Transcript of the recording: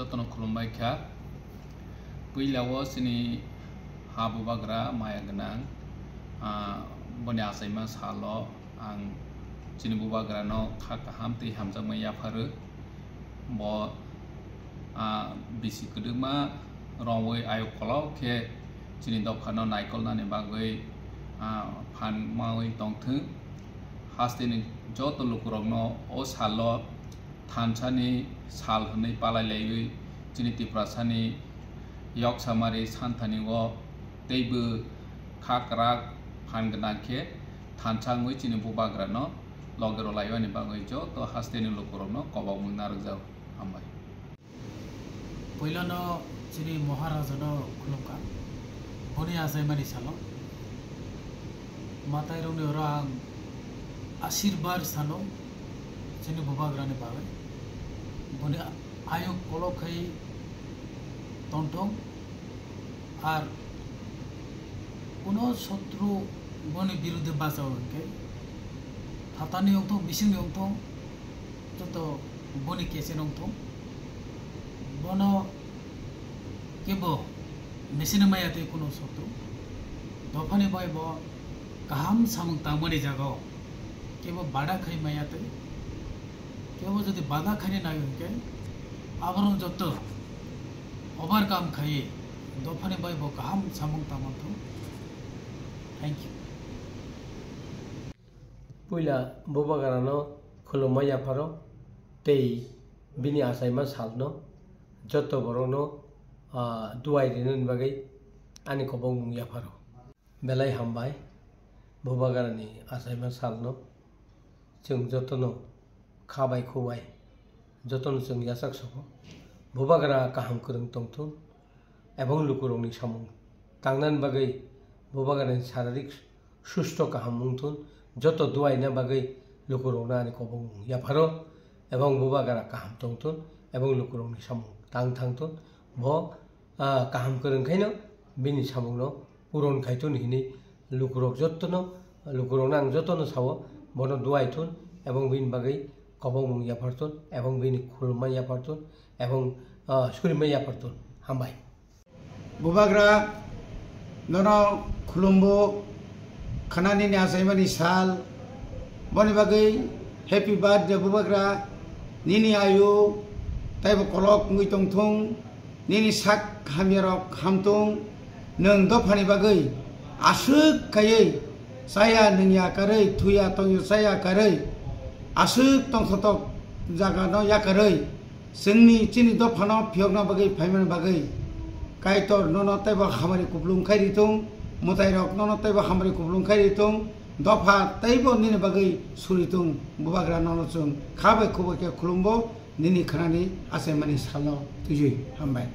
जतन खुलुमबाय खा पहिलाव सिनि हाबु बाग्रा माया गोनां बनि आसाइमा सालो आं सिनि बुबाग्रानो खा काहाम तै हामजामै याफारो bo bisi kedema rawai ayo kalau ke sini dokano naikol nani bagai pan maui tongtheng hastini joto lukurogno o salo thansani sal honai palai laiwi sini tiprasani yok samari santhani go teibu khakrak pan gana ke thansangui sini bubagrano logero laiwani bagai joto hastini lukurogno kobau munarjau hambai पहिलानो चिनी महाराजानो खुलुमका बनि आजाइमानि सानो माताय रंनि रां आशीर्वाद सानो चिनी बुबाग्रानि बागै बनि आयु कलखै तंथं आर कोनो शत्रु बनि बिरुद्धे बाजाव के थातानि अंथ बिसिनि अंथ जत बनि केसे अंथ bono kebo mesina maya te kuno sotu dofani bai bo kaham samung tamani jago kebo bada khai maya te kebo jodi bada khani na yunke abaron jotto overcome khai dofani bai bo kaham samung tamantu thank you puila bobagarano khulumaya paro tei bini asaima salno joto borono duai dinen bagai ani kobong mungya paro belai hambai bobagarani asaima salno jeng jotono khabai khobai jotono jeng yasak soko bobagara kaham kurung tongthun ebong lukurongni samung tangnan bagai bobagarani shararik susto kaham mungthun joto duai na bagai lukurongna ani kobong mungya paro ebong bobagara kaham tongthun ebong lukurongni samung tang tangton bo kaham kurung khaino bini samungno puron khaitun hini lukurok jottono lukurok nang jottono sawo bono duaitun ebong bin bagai kobong mung yapartun ebong bini khulma yapartun ebong surima yapartun hambai bubagra nono khulumbo khanani ni asaimani sal boni bagai happy birthday bubagra nini ayu taibo kolok ngui tongthong nini sak hamirok hamtung neng dofani bagai asuk kayai saya nengya karai thuya tongyo saya karai asuk tongsotok jaga no ya karai sengni chini dofano phiokna bagai phaiman bagai kaitor nono taibo hamari kuplung khairi tong mutai rok nono taibo hamari kuplung khairi tong dofa taibo nini bagai suritung bubagra nono chung khabai khubai ke khulumbo nini khanani asaimani salo tujui hambai